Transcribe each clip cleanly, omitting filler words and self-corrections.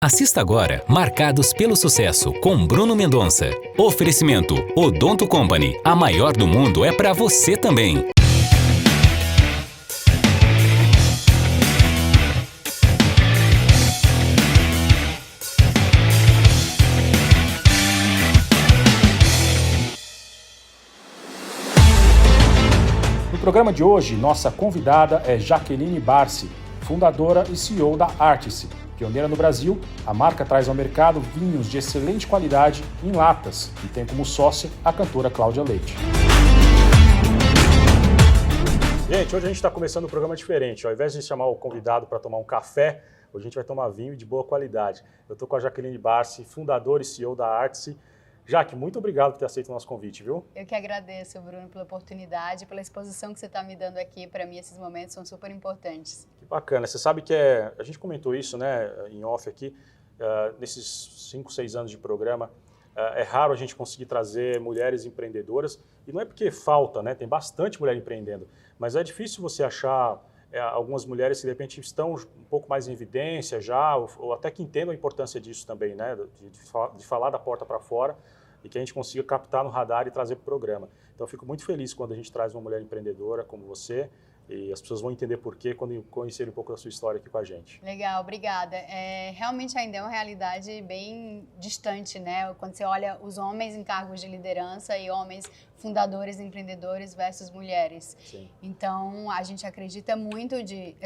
Assista agora Marcados pelo Sucesso com Bruno Mendonça. Oferecimento Odonto Company. A maior do mundo é para você também. No programa de hoje, nossa convidada é Jaqueline Barsi, fundadora e CEO da Artice. Pioneira no Brasil, a marca traz ao mercado vinhos de excelente qualidade em latas e tem como sócia a cantora Cláudia Leite. Gente, hoje a gente está começando um programa diferente. Ao invés de chamar o convidado para tomar um café, hoje a gente vai tomar vinho de boa qualidade. Eu estou com a Jaqueline Barsi, fundadora e CEO da Artice. Jaque, muito obrigado por ter aceito o nosso convite, viu? Eu que agradeço, Bruno, pela oportunidade, pela exposição que você está me dando aqui. Para mim, esses momentos são super importantes. Que bacana. Você sabe que a gente comentou isso, né, em off aqui, nesses 5, 6 anos de programa, é raro a gente conseguir trazer mulheres empreendedoras, e não é porque falta, né, tem bastante mulher empreendendo, mas é difícil você achar algumas mulheres que de repente estão um pouco mais em evidência já, ou até que entendam a importância disso também, né, de falar da porta para fora, e que a gente consiga captar no radar e trazer para o programa. Então eu fico muito feliz quando a gente traz uma mulher empreendedora como você, e as pessoas vão entender por quê quando conhecerem um pouco da sua história aqui com a gente. Legal, obrigada. Realmente ainda é uma realidade bem distante, né? Quando você olha os homens em cargos de liderança e homens fundadores, empreendedores versus mulheres. Sim. Então, a gente acredita muito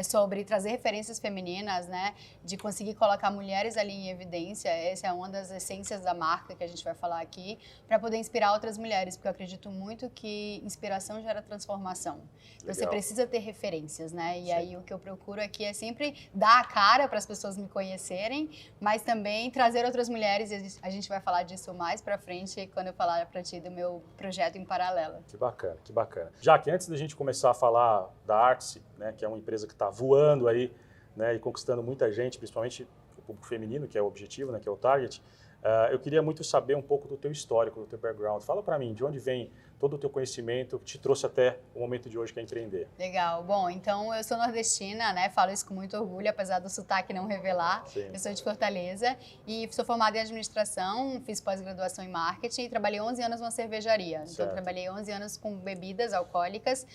sobre trazer referências femininas, né? De conseguir colocar mulheres ali em evidência. Essa é uma das essências da marca que a gente vai falar aqui, para poder inspirar outras mulheres, porque eu acredito muito que inspiração gera transformação. Então, você precisa ter referências, né? E aí o que eu procuro aqui é sempre dar a cara para as pessoas me conhecerem, mas também trazer outras mulheres, e a gente vai falar disso mais para frente quando eu falar para ti do meu projeto em paralelo. Que bacana, que bacana. Já que antes da gente começar a falar da Artice, né, que é uma empresa que está voando aí, né, e conquistando muita gente, principalmente o público feminino, que é o objetivo, né, que é o target, eu queria muito saber um pouco do teu histórico, do teu background. Fala para mim, de onde vem todo o teu conhecimento que te trouxe até o momento de hoje, que é empreender. Legal. Bom, então eu sou nordestina, né? Falo isso com muito orgulho, apesar do sotaque não revelar. Sim. Eu sou de Fortaleza e sou formada em administração, fiz pós-graduação em marketing e trabalhei 11 anos numa cervejaria. Certo. Então, trabalhei 11 anos com bebidas alcoólicas.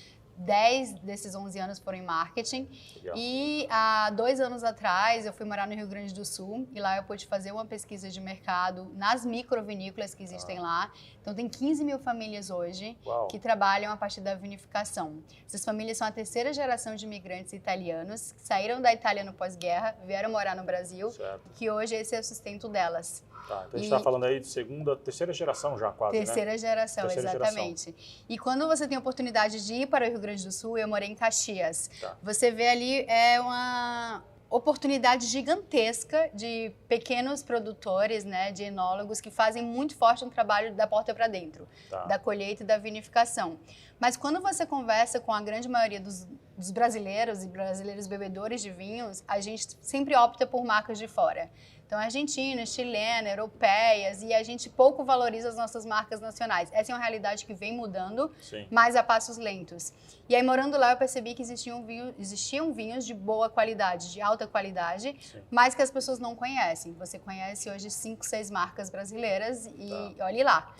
10 desses 11 anos foram em marketing. Legal. E há 2 anos atrás eu fui morar no Rio Grande do Sul e lá eu pude fazer uma pesquisa de mercado nas microvinícolas que existem lá. Então tem 15 mil famílias hoje que trabalham a partir da vinificação. Essas famílias são a 3ª geração de imigrantes italianos que saíram da Itália no pós-guerra, vieram morar no Brasil, que hoje esse é o sustento delas. Tá, então a gente está falando aí de 2ª, 3ª geração já quase, Terceira né? geração, exatamente. E quando você tem a oportunidade de ir para o Rio Grande do Sul, eu morei em Caxias. Tá. Você vê ali uma oportunidade gigantesca de pequenos produtores, né, de enólogos que fazem muito forte um trabalho da porta para dentro, da colheita e da vinificação. Mas quando você conversa com a grande maioria dos brasileiros e brasileiros bebedores de vinhos, a gente sempre opta por marcas de fora. Então, argentinas, chilenas, europeias, e a gente pouco valoriza as nossas marcas nacionais. Essa é uma realidade que vem mudando, mas a passos lentos. E aí, morando lá, eu percebi que existiam vinhos de boa qualidade, de alta qualidade, mas que as pessoas não conhecem. Você conhece hoje 5, 6 marcas brasileiras e olhe lá.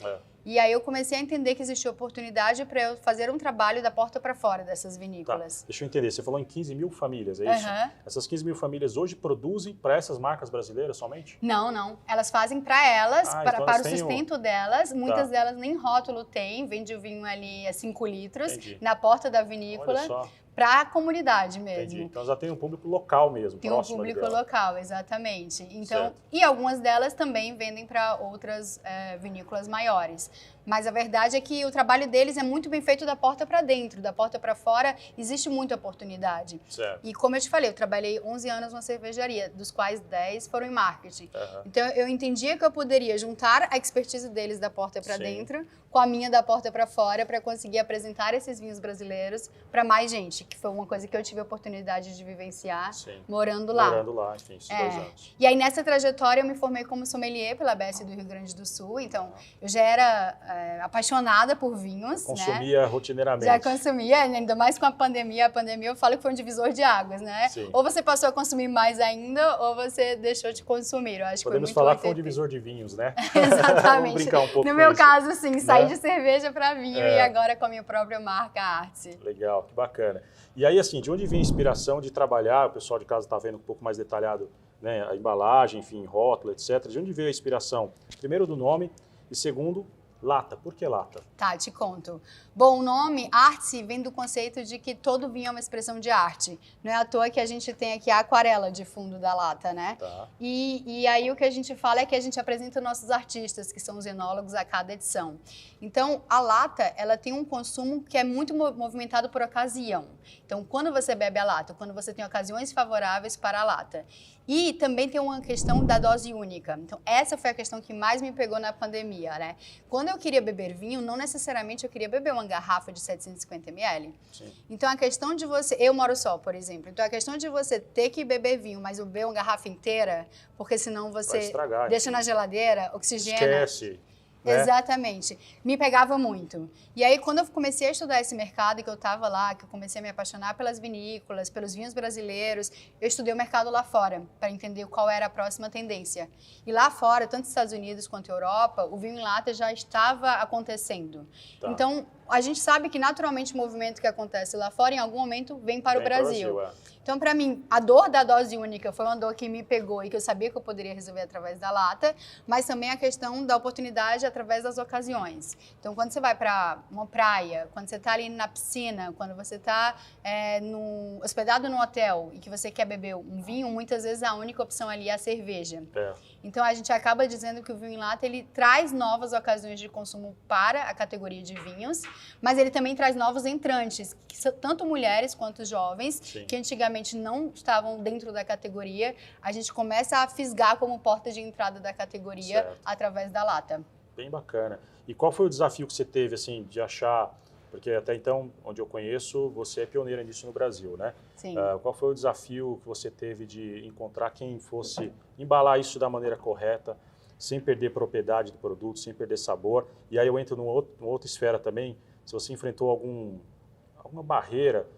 E aí eu comecei a entender que existia oportunidade para eu fazer um trabalho da porta para fora dessas vinícolas. Tá. Deixa eu entender, você falou em 15 mil famílias, é isso? Essas 15 mil famílias hoje produzem para essas marcas brasileiras somente? Não, não. Elas fazem para elas, então para o sustento delas. Muitas delas nem rótulo tem, vende o vinho ali a 5 litros, na porta da vinícola. Olha só. Para a comunidade mesmo. Entendi. Então já tem um público local mesmo, tem próximo. Tem um público local, exatamente. Então, e algumas delas também vendem para outras vinícolas maiores. Mas a verdade é que o trabalho deles é muito bem feito da porta para dentro, da porta para fora existe muita oportunidade. E como eu te falei, eu trabalhei 11 anos numa cervejaria, dos quais 10 foram em marketing. Então eu entendia que eu poderia juntar a expertise deles da porta para dentro com a minha da porta para fora para conseguir apresentar esses vinhos brasileiros para mais gente. que foi uma coisa que eu tive a oportunidade de vivenciar Sim. morando lá. Morando lá, enfim, esses 2 anos. E aí, nessa trajetória, eu me formei como sommelier pela ABS do Rio Grande do Sul. Então, eu já era apaixonada por vinhos, consumia rotineiramente. Já consumia, ainda mais com a pandemia. A pandemia, eu falo que foi um divisor de águas, né? Sim. Ou você passou a consumir mais ainda, ou você deixou de consumir. Eu acho Podemos que falar que foi um divisor de vinhos, né? Exatamente. Vamos brincar um pouco no com meu isso, caso, sim, saí né? de cerveja para vinho e agora com a minha própria marca Artse. Legal, que bacana. E aí, assim, de onde vem a inspiração de trabalhar? O pessoal de casa está vendo um pouco mais detalhado, né, a embalagem, enfim, rótulo, etc. De onde veio a inspiração? Primeiro do nome e segundo, lata. Por que lata? Tá, te conto. Bom, o nome Artse vem do conceito de que todo vinho é uma expressão de arte. Não é à toa que a gente tem aqui a aquarela de fundo da lata, né? Tá. E aí o que a gente fala é que a gente apresenta nossos artistas, que são os enólogos, a cada edição. Então, a lata, ela tem um consumo que é muito movimentado por ocasião. Então, quando você bebe a lata, quando você tem ocasiões favoráveis para a lata. E também tem uma questão da dose única. Então, essa foi a questão que mais me pegou na pandemia, né? Quando eu queria beber vinho, não necessariamente eu queria beber uma garrafa de 750 ml. Sim. Então, a questão de você... Eu moro só, por exemplo. Então, a questão de você ter que beber vinho, mas beber uma garrafa inteira, porque senão você Vai estragar, deixa na geladeira, oxigena... Esquece. Né? Exatamente. Me pegava muito. E aí, quando eu comecei a estudar esse mercado, que eu estava lá, que eu comecei a me apaixonar pelas vinícolas, pelos vinhos brasileiros, eu estudei o mercado lá fora, para entender qual era a próxima tendência. E lá fora, tanto nos Estados Unidos quanto Europa, o vinho em lata já estava acontecendo. Tá. Então, a gente sabe que naturalmente o movimento que acontece lá fora, em algum momento, vem para o Brasil. Então, para mim, a dor da dose única foi uma dor que me pegou e que eu sabia que eu poderia resolver através da lata, mas também a questão da oportunidade através das ocasiões. Então, quando você vai para uma praia, quando você está ali na piscina, quando você está hospedado no hotel e que você quer beber um vinho, muitas vezes a única opção ali é a cerveja. Então, a gente acaba dizendo que o vinho em lata, ele traz novas ocasiões de consumo para a categoria de vinhos, mas ele também traz novos entrantes, que são tanto mulheres quanto jovens, Sim. que antigamente não estavam dentro da categoria. A gente começa a fisgar como porta de entrada da categoria, certo, através da lata. Bem bacana. E qual foi o desafio que você teve, assim, de achar... Porque até então, onde eu conheço, você é pioneira nisso no Brasil, né? Sim. Qual foi o desafio que você teve de encontrar quem fosse embalar isso da maneira correta, sem perder propriedade do produto, sem perder sabor? E aí eu entro numa outra esfera também, se você enfrentou alguma barreira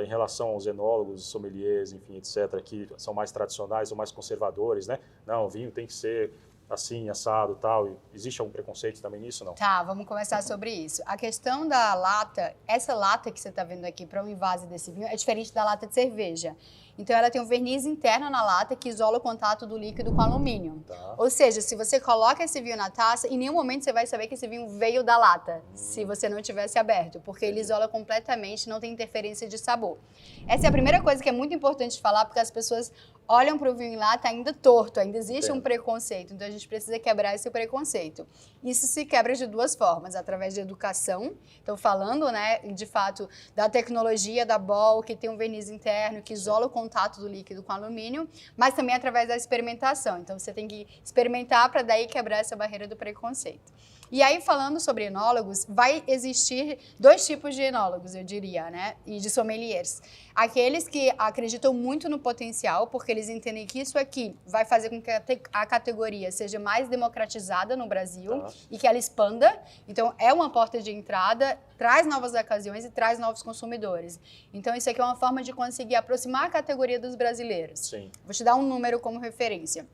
em relação aos enólogos, sommeliers, enfim, etc., que são mais tradicionais ou mais conservadores, né? Não, o vinho tem que ser assim, assado, tal. E existe algum preconceito também nisso, não? Tá, vamos conversar sobre isso. A questão da lata, essa lata que você está vendo aqui para um invase desse vinho é diferente da lata de cerveja. Então, ela tem um verniz interno na lata que isola o contato do líquido com alumínio. Tá. Ou seja, se você coloca esse vinho na taça, em nenhum momento você vai saber que esse vinho veio da lata, se você não tivesse aberto, porque ele isola completamente, não tem interferência de sabor. Essa é a primeira coisa que é muito importante falar, porque as pessoas olham para o vinho em lata ainda torto, ainda existe um preconceito. Então, a gente precisa quebrar esse preconceito. Isso se quebra de duas formas, através de educação. Então, falando, né, de fato, da tecnologia da Ball, que tem um verniz interno, que isola o contato do líquido com alumínio, mas também através da experimentação. Então, você tem que experimentar para daí quebrar essa barreira do preconceito. E aí, falando sobre enólogos, vai existir dois tipos de enólogos, eu diria, né? E de sommeliers. Aqueles que acreditam muito no potencial, porque eles entendem que isso aqui vai fazer com que a categoria seja mais democratizada no Brasil e que ela expanda. Então, é uma porta de entrada, traz novas ocasiões e traz novos consumidores. Então, isso aqui é uma forma de conseguir aproximar a categoria dos brasileiros. Sim. Vou te dar um número como referência.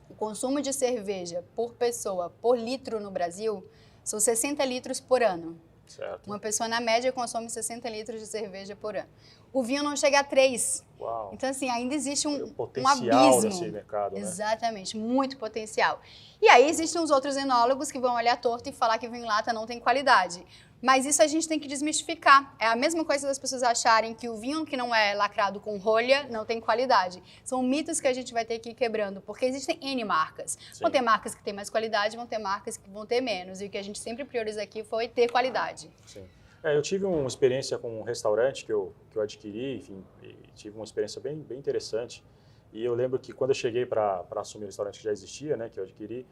O consumo de cerveja por pessoa, por litro no Brasil, são 60 litros por ano. Certo. Uma pessoa, na média, consome 60 litros de cerveja por ano. O vinho não chega a 3. Uau. Então, assim, ainda existe um potencial abismo. Desse mercado, né? Exatamente, muito potencial. E aí, existem os outros enólogos que vão olhar torto e falar que vinho em lata não tem qualidade. Mas isso a gente tem que desmistificar. É a mesma coisa das pessoas acharem que o vinho que não é lacrado com rolha não tem qualidade. São mitos que a gente vai ter que ir quebrando, porque existem N marcas. Sim. Vão ter marcas que têm mais qualidade, vão ter marcas que vão ter menos. E o que a gente sempre prioriza aqui foi ter qualidade. Sim. Eu tive uma experiência com um restaurante que eu adquiri, enfim, e tive uma experiência bem interessante. E eu lembro que quando eu cheguei para assumir o restaurante que já existia, né, que eu adquiri,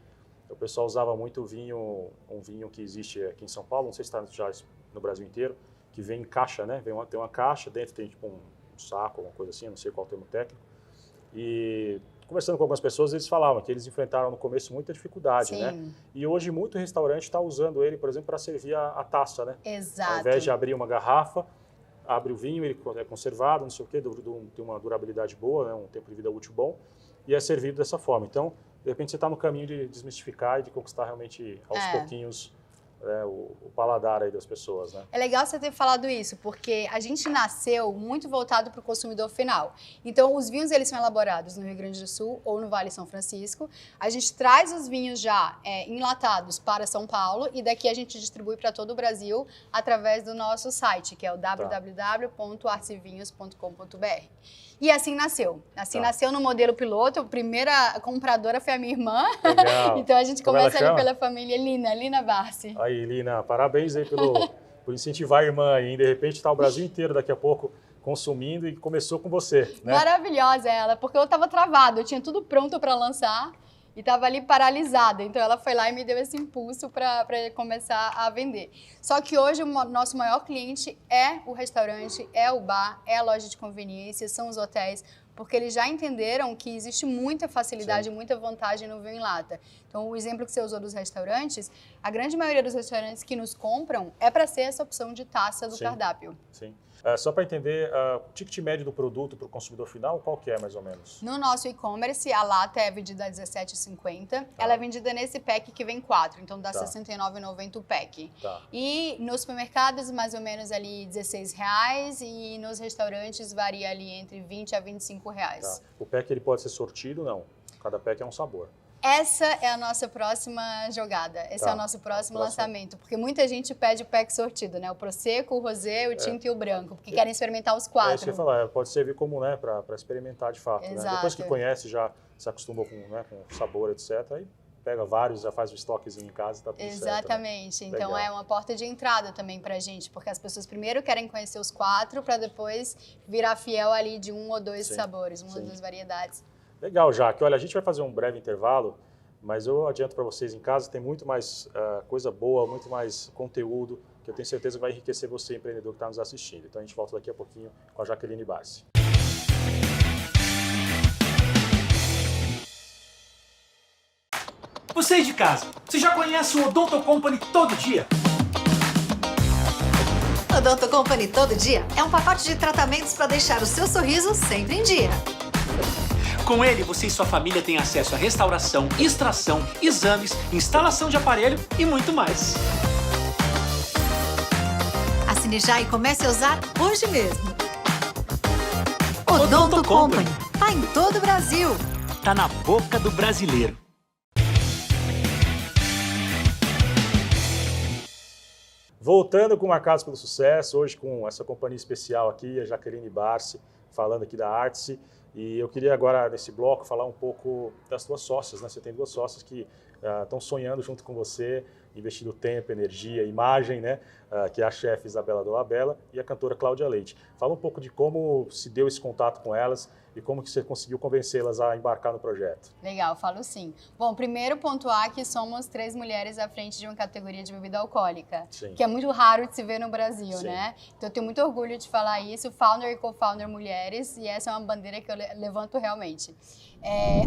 o pessoal usava muito um vinho que existe aqui em São Paulo, não sei se está já no Brasil inteiro, que vem em caixa, né? Tem uma caixa, dentro tem tipo um saco, alguma coisa assim, não sei qual é o termo técnico. E conversando com algumas pessoas, eles falavam que eles enfrentaram no começo muita dificuldade, Sim. né? E hoje muito restaurante está usando ele, por exemplo, para servir a taça, né? Exato. Ao invés de abrir uma garrafa, abre o vinho, ele é conservado, não sei o quê, tem uma durabilidade boa, né? Um tempo de vida útil bom, e é servido dessa forma. Então, de repente, você está no caminho de desmistificar e de conquistar realmente aos pouquinhos o paladar aí das pessoas, né? É legal você ter falado isso, porque a gente nasceu muito voltado para o consumidor final. Então, os vinhos, eles são elaborados no Rio Grande do Sul ou no Vale São Francisco. A gente traz os vinhos já enlatados para São Paulo e daqui a gente distribui para todo o Brasil através do nosso site, que é o www.arcevinhos.com.br. E assim nasceu. Assim nasceu no modelo piloto. A primeira compradora foi a minha irmã. Legal. Então, a gente Como começa ela ali chama? pela família Lina Barsi. Aí, Lina, parabéns aí por incentivar a irmã aí. De repente está o Brasil inteiro daqui a pouco consumindo e começou com você, né? Maravilhosa ela, porque eu estava travada, eu tinha tudo pronto para lançar e estava ali paralisada. Então ela foi lá e me deu esse impulso para começar a vender. Só que hoje o nosso maior cliente é o restaurante, é o bar, é a loja de conveniência, são os hotéis, porque eles já entenderam que existe muita facilidade, muita vantagem no vinho em lata. Então, o exemplo que você usou dos restaurantes, a grande maioria dos restaurantes que nos compram é para ser essa opção de taça do cardápio. Sim. Só para entender, o ticket médio do produto para o consumidor final, qual que é mais ou menos? No nosso e-commerce, a lata é vendida a R$17,50. Ela é vendida nesse pack que vem 4, então dá R$69,90 o pack. E nos supermercados, mais ou menos ali R$16, e nos restaurantes varia ali entre R$20 a R$25. O pack ele pode ser sortido? Não. Cada pack é um sabor. Essa é a nossa próxima jogada, esse é o nosso próximo lançamento, porque muita gente pede o pack sortido, né? O Prosecco, o Rosé, o tinto e o branco, porque querem experimentar os 4. É isso que eu ia falar, pode servir como, né, para experimentar de fato. Né? Depois que conhece, já se acostuma com sabor, etc., aí pega vários, já faz o estoquezinho em casa e tá tudo certo. Exatamente, né? Então é uma porta de entrada também pra gente, porque as pessoas primeiro querem conhecer os 4 para depois virar fiel ali de 1 ou 2 sabores, 1 ou 2 variedades. Legal, Jaque. Olha, a gente vai fazer um breve intervalo, mas eu adianto para vocês em casa, tem muito mais coisa boa, muito mais conteúdo, que eu tenho certeza que vai enriquecer você, empreendedor que está nos assistindo. Então a gente volta daqui a pouquinho com a Jaqueline Barsi. Você aí de casa, você já conhece o Odonto Company Todo Dia? Odonto Company Todo Dia é um pacote de tratamentos para deixar o seu sorriso sempre em dia. Com ele, você e sua família têm acesso a restauração, extração, exames, instalação de aparelho e muito mais. Assine já e comece a usar hoje mesmo. Odonto Company. Tá em todo o Brasil. Tá na boca do brasileiro. Voltando com Marcados pelo Sucesso, hoje com essa companhia especial aqui, a Jaqueline Barsi, falando aqui da Arce. E eu queria agora, nesse bloco, falar um pouco das tuas sócias, né? Você tem 2 sócias que estão sonhando junto com você, investindo tempo, energia, imagem, né? Que é a chefe Isabela Dolabella e a cantora Cláudia Leite. Fala um pouco de como se deu esse contato com elas e como que você conseguiu convencê-las a embarcar no projeto. Legal, falo sim. Bom, primeiro pontuar que somos 3 mulheres à frente de uma categoria de bebida alcoólica, que é muito raro de se ver no Brasil, né? Então eu tenho muito orgulho de falar isso, founder e co-founder mulheres, e essa é uma bandeira que eu levanto realmente.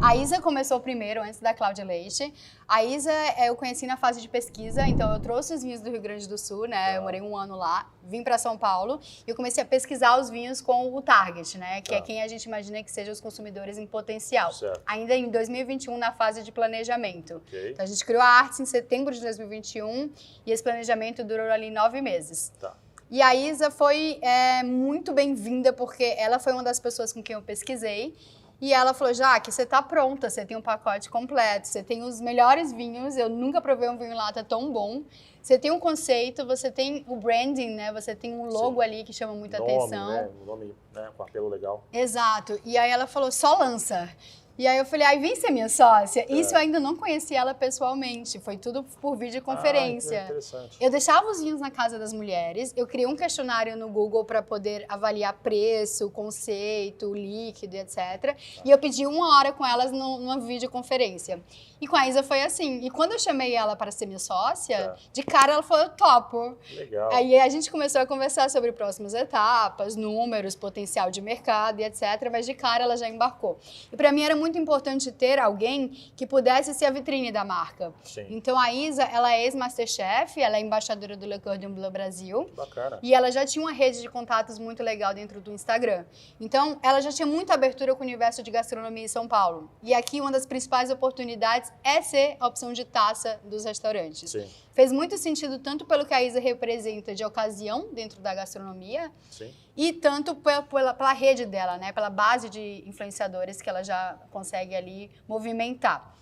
A Isa começou primeiro, antes da Cláudia Leite. A Isa eu conheci na fase de pesquisa, então eu trouxe os vinhos do Rio Grande do Sul, né? Eu morei 1 ano lá, vim para São Paulo e eu comecei a pesquisar os vinhos com o target, né? Que é quem a gente imagina que sejam os consumidores em potencial. Ainda em 2021, na fase de planejamento. Então a gente criou a Arce em setembro de 2021 e esse planejamento durou ali 9 meses. E a Isa foi muito bem-vinda porque ela foi uma das pessoas com quem eu pesquisei. E ela falou, Jaque, você tá pronta, você tem um pacote completo, você tem os melhores vinhos, eu nunca provei um vinho em lata tão bom. Você tem um conceito, você tem o branding, né? Você tem um logo ali que chama muita atenção. Né? Um nome, né? Com apelo legal. Exato. E aí ela falou, só lança. E aí eu falei, vem ser minha sócia. Isso eu ainda não conhecia ela pessoalmente, foi tudo por videoconferência. Interessante. Eu deixava os vinhos na casa das mulheres, eu criei um questionário no Google para poder avaliar preço, conceito, líquido, etc. E eu pedi 1 hora com elas numa videoconferência. E com a Isa foi assim. E quando eu chamei ela para ser minha sócia, de cara ela falou, eu topo. Legal. Aí a gente começou a conversar sobre próximas etapas, números, potencial de mercado e etc. Mas de cara ela já embarcou. E para mim era muito importante ter alguém que pudesse ser a vitrine da marca. Sim. Então a Isa, ela é ex-Masterchef, ela é embaixadora do Le Cordon Bleu Brasil. Que bacana. E ela já tinha uma rede de contatos muito legal dentro do Instagram. Então ela já tinha muita abertura com o universo de gastronomia em São Paulo. E aqui uma das principais oportunidades é ser a opção de taça dos restaurantes. Sim. Fez muito sentido tanto pelo que a Isa representa de ocasião dentro da gastronomia, Sim. e tanto pela rede dela, né? Pela base de influenciadores que ela já consegue ali movimentar.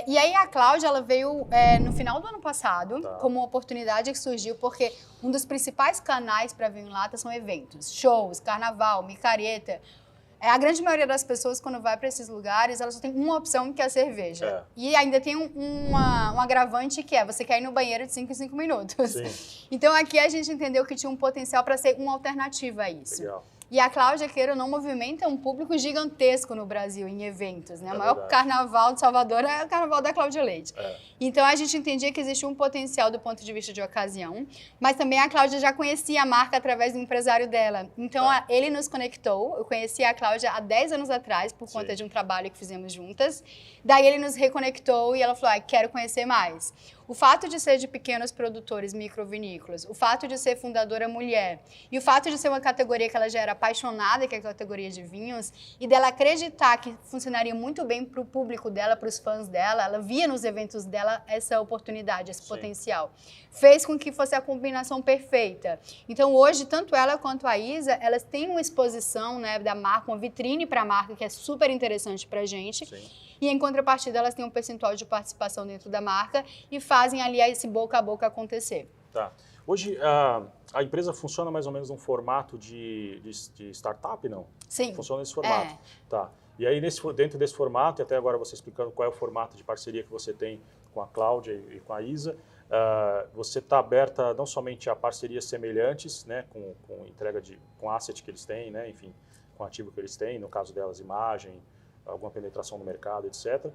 E aí a Cláudia, ela veio no final do ano passado como uma oportunidade que surgiu porque um dos principais canais para vinho em lata são eventos, shows, carnaval, micareta. A grande maioria das pessoas, quando vai para esses lugares, elas só tem uma opção, que é a cerveja. E ainda tem um agravante que é, você quer ir no banheiro de 5 em 5 minutos. Sim. Então aqui a gente entendeu que tinha um potencial para ser uma alternativa a isso. Legal. E a Cláudia, queira ou não, movimenta um público gigantesco no Brasil em eventos, né? O maior carnaval de Salvador é o carnaval da Cláudia Leite. Então a gente entendia que existia um potencial do ponto de vista de ocasião, mas também a Cláudia já conhecia a marca através do empresário dela. Então ele nos conectou, eu conheci a Cláudia há 10 anos atrás por conta de um trabalho que fizemos juntas. Daí ele nos reconectou e ela falou, quero conhecer mais. O fato de ser de pequenos produtores microvinícolas, o fato de ser fundadora mulher e o fato de ser uma categoria que ela já era apaixonada, que é a categoria de vinhos, e dela acreditar que funcionaria muito bem para o público dela, para os fãs dela, ela via nos eventos dela essa oportunidade, esse potencial. Fez com que fosse a combinação perfeita. Então hoje, tanto ela quanto a Isa, elas têm uma exposição, né, da marca, uma vitrine para a marca que é super interessante para a gente. Sim. E em contrapartida, elas têm um percentual de participação dentro da marca e fazem ali esse boca a boca acontecer. Tá. Hoje, a empresa funciona mais ou menos num formato de startup, não? Sim. Funciona nesse formato. Tá. E aí, dentro desse formato, e até agora você explicando qual é o formato de parceria que você tem com a Cláudia e com a Isa, você está aberta não somente a parcerias semelhantes, né, com entrega com asset que eles têm, né, enfim, com ativo que eles têm, no caso delas, imagem, alguma penetração no mercado, etc.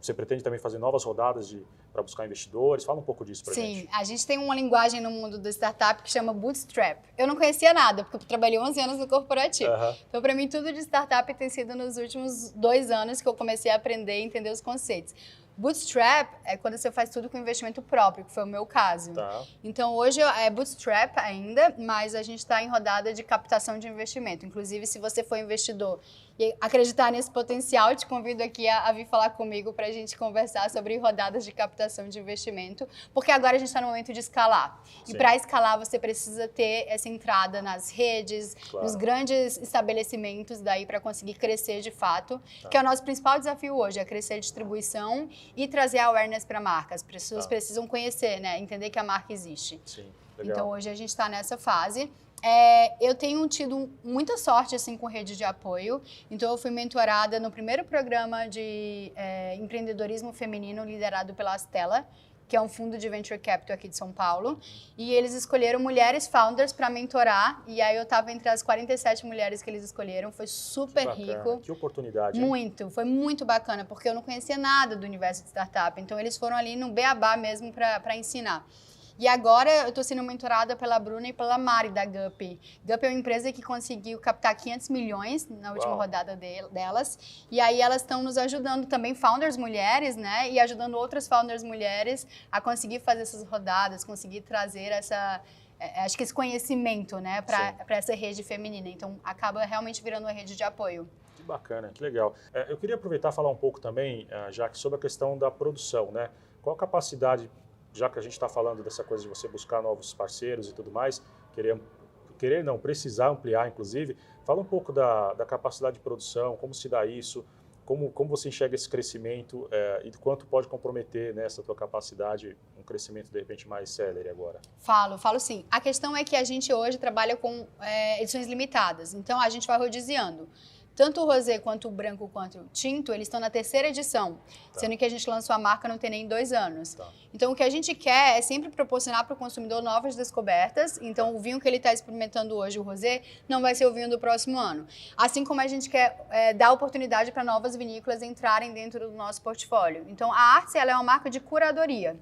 Você pretende também fazer novas rodadas para buscar investidores? Fala um pouco disso para a gente. Sim, a gente tem uma linguagem no mundo do startup que chama bootstrap. Eu não conhecia nada, porque eu trabalhei 11 anos no corporativo. Então, para mim, tudo de startup tem sido nos últimos 2 anos que eu comecei a aprender e entender os conceitos. Bootstrap é quando você faz tudo com investimento próprio, que foi o meu caso. Tá. Então, hoje é bootstrap ainda, mas a gente está em rodada de captação de investimento. Inclusive, se você for investidor e acreditar nesse potencial, eu te convido aqui a vir falar comigo para a gente conversar sobre rodadas de captação de investimento, porque agora a gente está no momento de escalar. Sim. E para escalar, você precisa ter essa entrada nas redes, nos grandes estabelecimentos, daí para conseguir crescer de fato, que é o nosso principal desafio hoje, é crescer a distribuição e trazer awareness para a marca. As pessoas precisam conhecer, né? Entender que a marca existe. Sim, legal. Então, hoje a gente está nessa fase. Eu tenho tido muita sorte assim, com rede de apoio. Então, eu fui mentorada no primeiro programa de empreendedorismo feminino liderado pela Astela, que é um fundo de venture capital aqui de São Paulo. E eles escolheram mulheres founders para mentorar. E aí eu estava entre as 47 mulheres que eles escolheram. Foi super rico. Que oportunidade. Hein? Muito. Foi muito bacana, porque eu não conhecia nada do universo de startup. Então, eles foram ali no beabá mesmo para ensinar. E agora eu estou sendo mentorada pela Bruna e pela Mari, da Guppy. Guppy é uma empresa que conseguiu captar 500 milhões na última rodada delas. E aí elas estão nos ajudando também, founders mulheres, né? E ajudando outras founders mulheres a conseguir fazer essas rodadas, conseguir trazer acho que esse conhecimento, né? Para essa rede feminina. Então, acaba realmente virando uma rede de apoio. Que bacana, que legal. Eu queria aproveitar e falar um pouco também, Jaque, sobre a questão da produção, né? Qual a capacidade, já que a gente está falando dessa coisa de você buscar novos parceiros e tudo mais, precisar ampliar, inclusive, fala um pouco da capacidade de produção, como se dá isso, como você enxerga esse crescimento e quanto pode comprometer nessa tua capacidade um crescimento, de repente, mais célere agora. Falo sim. A questão é que a gente hoje trabalha com edições limitadas, então a gente vai rodiziando. tanto o rosé quanto o branco quanto o tinto, eles estão na 3ª edição, sendo que a gente lançou a marca não tem nem 2 anos. Então, o que a gente quer é sempre proporcionar para o consumidor novas descobertas. Então, o vinho que ele está experimentando hoje, o rosé, não vai ser o vinho do próximo ano. Assim como a gente quer dar oportunidade para novas vinícolas entrarem dentro do nosso portfólio. Então, a Artse, ela é uma marca de curadoria.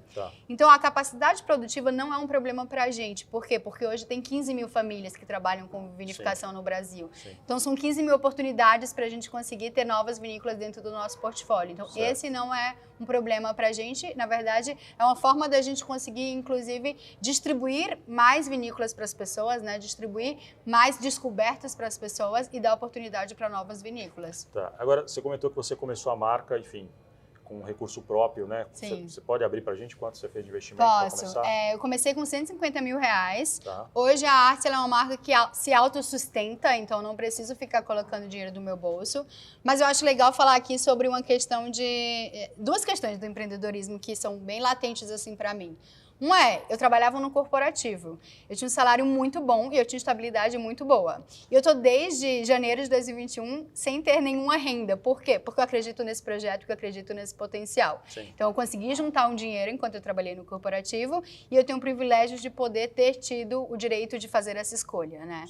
Então, a capacidade produtiva não é um problema para a gente. Por quê? Porque hoje tem 15 mil famílias que trabalham com vinificação no Brasil. Então, são 15 mil oportunidades para a gente conseguir ter novas vinícolas dentro do nosso portfólio. Então, esse não é um problema para a gente. Na verdade, é uma forma da gente conseguir, inclusive, distribuir mais vinícolas para as pessoas, né? Distribuir mais descobertas para as pessoas e dar oportunidade para novas vinícolas. Agora, você comentou que você começou a marca, enfim, com um recurso próprio, né? Sim. Você pode abrir pra gente quanto você fez de investimento para começar? Eu comecei com R$150 mil. Hoje a Artse é uma marca que se autossustenta, então não preciso ficar colocando dinheiro do meu bolso. Mas eu acho legal falar aqui sobre uma questão duas questões do empreendedorismo que são bem latentes assim para mim. Eu trabalhava no corporativo, eu tinha um salário muito bom e eu tinha estabilidade muito boa. E eu tô desde janeiro de 2021 sem ter nenhuma renda. Por quê? Porque eu acredito nesse projeto, porque eu acredito nesse potencial. Então eu consegui juntar um dinheiro enquanto eu trabalhei no corporativo e eu tenho o privilégio de poder ter tido o direito de fazer essa escolha, né?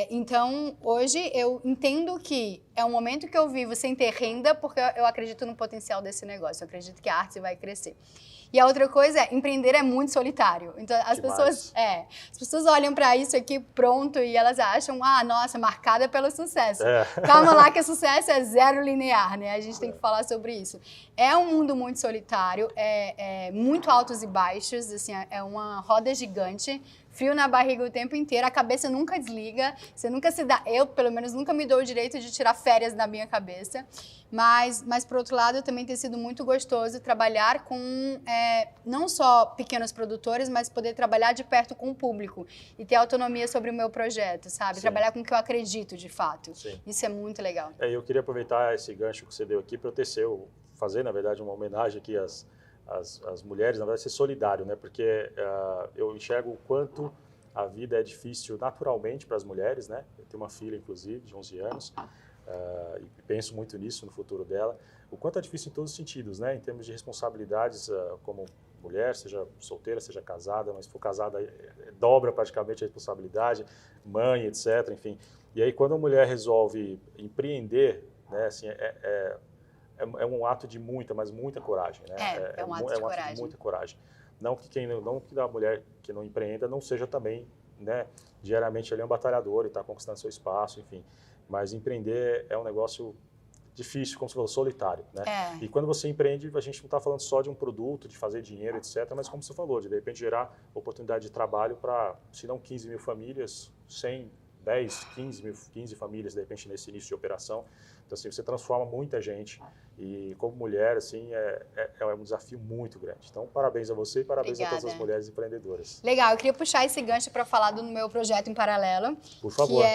Então hoje eu entendo que é um momento que eu vivo sem ter renda porque eu acredito no potencial desse negócio, eu acredito que a Artse vai crescer. E a outra coisa empreender é muito solitário. Então, as pessoas olham para isso aqui pronto e elas acham, nossa, marcada pelo sucesso. Calma lá que o sucesso é zero linear, né? A gente tem que falar sobre isso. É um mundo muito solitário, muito altos e baixos, assim, é uma roda gigante. Frio na barriga o tempo inteiro, a cabeça nunca desliga, você nunca se dá, eu pelo menos nunca me dou o direito de tirar férias da minha cabeça, mas por outro lado também tem sido muito gostoso trabalhar com não só pequenos produtores, mas poder trabalhar de perto com o público e ter autonomia sobre o meu projeto, sabe? Trabalhar com o que eu acredito de fato, isso é muito legal. Eu queria aproveitar esse gancho que você deu aqui para fazer, na verdade, uma homenagem aqui às mulheres, na verdade, ser solidário, né? Porque eu enxergo o quanto a vida é difícil naturalmente para as mulheres, né? Eu tenho uma filha, inclusive, de 11 anos, e penso muito nisso, no futuro dela. O quanto é difícil em todos os sentidos, né? Em termos de responsabilidades como mulher, seja solteira, seja casada, mas se for casada, dobra praticamente a responsabilidade, mãe, etc., enfim. E aí, quando a mulher resolve empreender, né? Assim, é um ato de muita, mas muita coragem, né? É um ato de muita coragem. Não que a mulher que não empreenda não seja também, né, diariamente ali um batalhador e está conquistando seu espaço, enfim. Mas empreender é um negócio difícil, como você falou, solitário, né? E quando você empreende, a gente não está falando só de um produto, de fazer dinheiro, etc., mas como você falou, de repente gerar oportunidade de trabalho para, se não 15 mil famílias, 100, 10, 15 famílias, de repente, nesse início de operação. Então, assim, você transforma muita gente e, como mulher, assim, é um desafio muito grande. Então, parabéns a você e parabéns a todas as mulheres empreendedoras. Legal, eu queria puxar esse gancho para falar do meu projeto em paralelo. Por favor.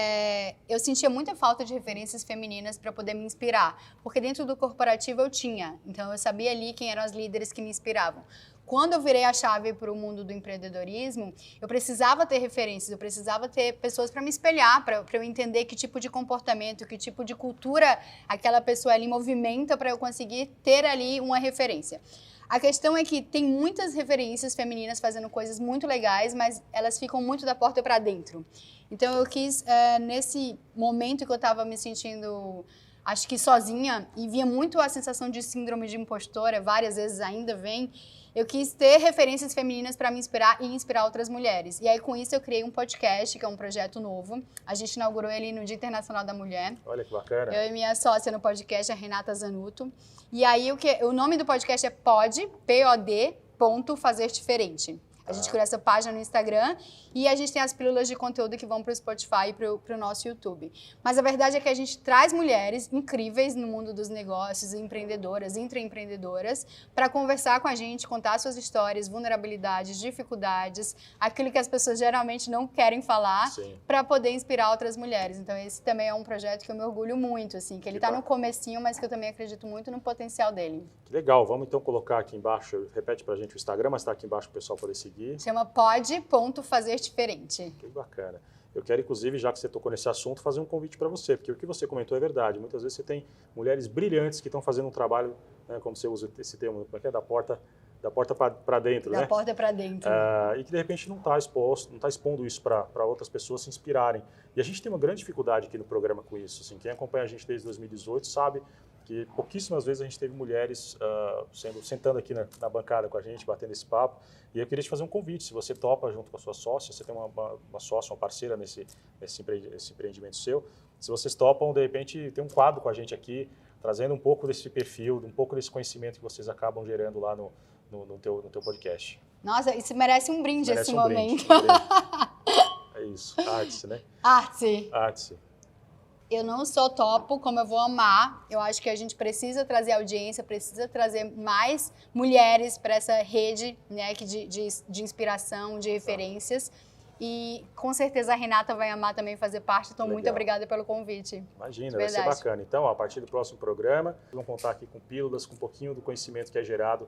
Eu sentia muita falta de referências femininas para poder me inspirar, porque dentro do corporativo eu tinha. Então, eu sabia ali quem eram as líderes que me inspiravam. Quando eu virei a chave para o mundo do empreendedorismo, eu precisava ter referências, eu precisava ter pessoas para me espelhar, para eu entender que tipo de comportamento, que tipo de cultura aquela pessoa ali movimenta para eu conseguir ter ali uma referência. A questão é que tem muitas referências femininas fazendo coisas muito legais, mas elas ficam muito da porta para dentro. Então eu quis, nesse momento que eu estava me sentindo, acho que sozinha, e via muito a sensação de síndrome de impostora, várias vezes ainda vem, eu quis ter referências femininas para me inspirar e inspirar outras mulheres. E aí, com isso, eu criei um podcast, que é um projeto novo. A gente inaugurou ele no Dia Internacional da Mulher. Olha que bacana. Eu e minha sócia no podcast, a Renata Zanuto. E aí, o nome do podcast é P-O-D, Fazer Diferente. A gente criou essa página no Instagram e a gente tem as pílulas de conteúdo que vão para o Spotify e para o nosso YouTube. Mas a verdade é que a gente traz mulheres incríveis no mundo dos negócios, empreendedoras, intraempreendedoras, para conversar com a gente, contar suas histórias, vulnerabilidades, dificuldades, aquilo que as pessoas geralmente não querem falar, para poder inspirar outras mulheres. Então esse também é um projeto que eu me orgulho muito, assim, que ele está no comecinho, mas que eu também acredito muito no potencial dele. Que legal, vamos então colocar aqui embaixo, repete para a gente o Instagram, mas está aqui embaixo para o pessoal poder seguir. Chama pod.fazer diferente. Que bacana. Eu quero, inclusive, já que você tocou nesse assunto, fazer um convite para você, porque o que você comentou é verdade. Muitas vezes você tem mulheres brilhantes que estão fazendo um trabalho, né, como você usa esse termo, como é que é? Da porta para dentro, né? Da porta para dentro. E que, de repente, não está expondo isso para outras pessoas se inspirarem. E a gente tem uma grande dificuldade aqui no programa com isso. Assim, quem acompanha a gente desde 2018 sabe que pouquíssimas vezes a gente teve mulheres sentando aqui na bancada com a gente, batendo esse papo. E eu queria te fazer um convite, se você topa junto com a sua sócia, você tem uma sócia, uma parceira nesse empreendimento seu, se vocês topam, de repente, ter um quadro com a gente aqui, trazendo um pouco desse perfil, um pouco desse conhecimento que vocês acabam gerando lá no teu podcast. Nossa, isso merece um brinde, merece esse um momento. Brinde. É isso, arte, né? Arte. Eu não sou topo, como eu vou amar. Eu acho que a gente precisa trazer audiência, precisa trazer mais mulheres para essa rede, né, de inspiração, de referências. E com certeza a Renata vai amar também fazer parte. Então, muito obrigada pelo convite. Imagina, vai ser bacana. Então, a partir do próximo programa, vamos contar aqui com pílulas, com um pouquinho do conhecimento que é gerado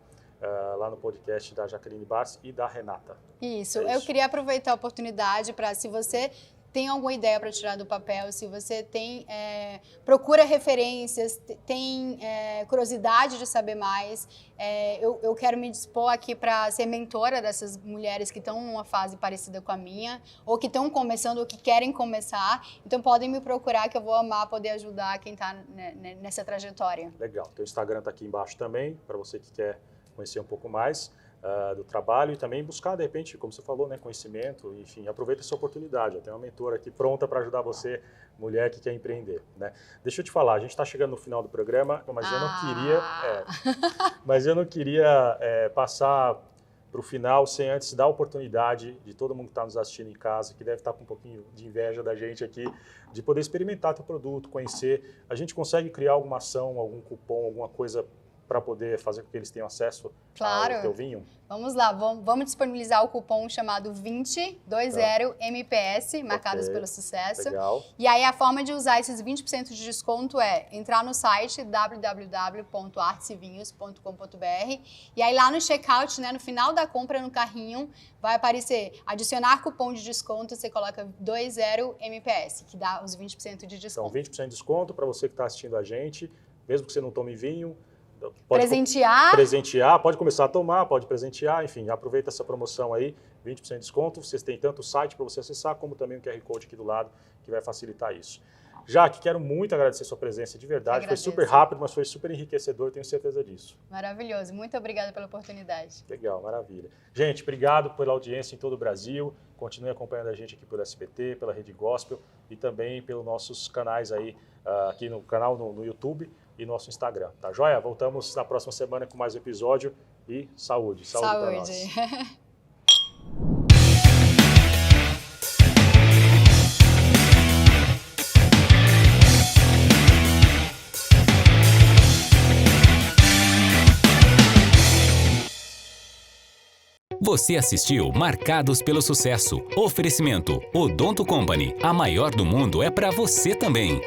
lá no podcast da Jaqueline Bartz e da Renata. Isso. Eu queria aproveitar a oportunidade para, se você tem alguma ideia para tirar do papel, se você procura referências, tem curiosidade de saber mais, eu quero me dispor aqui para ser mentora dessas mulheres que estão numa fase parecida com a minha, ou que estão começando, ou que querem começar. Então podem me procurar, que eu vou amar poder ajudar quem está nessa trajetória. Legal. Teu Instagram está aqui embaixo também, para você que quer conhecer um pouco mais do trabalho e também buscar, de repente, como você falou, né, conhecimento, enfim, aproveita essa oportunidade. Eu tenho uma mentora aqui pronta para ajudar você, mulher que quer empreender, né? Deixa eu te falar, a gente está chegando no final do programa, mas eu não queria passar para o final sem antes dar a oportunidade de todo mundo que está nos assistindo em casa, que deve estar com um pouquinho de inveja da gente aqui, de poder experimentar teu produto, conhecer. A gente consegue criar alguma ação, algum cupom, alguma coisa para poder fazer com que eles tenham acesso ao teu vinho? Vamos lá, vamos disponibilizar o cupom chamado 20MPS, marcados pelo sucesso. Legal. E aí a forma de usar esses 20% de desconto é entrar no site www.artesvinhos.com.br e aí lá no checkout, né, no final da compra no carrinho, vai aparecer adicionar cupom de desconto, você coloca 20MPS, que dá os 20% de desconto. Então, 20% de desconto para você que está assistindo a gente, mesmo que você não tome vinho. Pode presentear, pode começar a tomar, pode presentear, enfim, aproveita essa promoção aí, 20% de desconto. Vocês têm tanto o site para você acessar, como também o QR Code aqui do lado, que vai facilitar isso. Jaque, quero muito agradecer a sua presença, de verdade. Foi super rápido, mas foi super enriquecedor, tenho certeza disso. Maravilhoso, muito obrigada pela oportunidade. Legal, maravilha. Gente, obrigado pela audiência em todo o Brasil. Continue acompanhando a gente aqui pelo SBT, pela Rede Gospel e também pelos nossos canais aí, aqui no canal no YouTube e nosso Instagram, tá joia? Voltamos na próxima semana com mais um episódio e saúde para nós. Você assistiu Marcados pelo Sucesso. Oferecimento Odonto Company. A maior do mundo é para você também.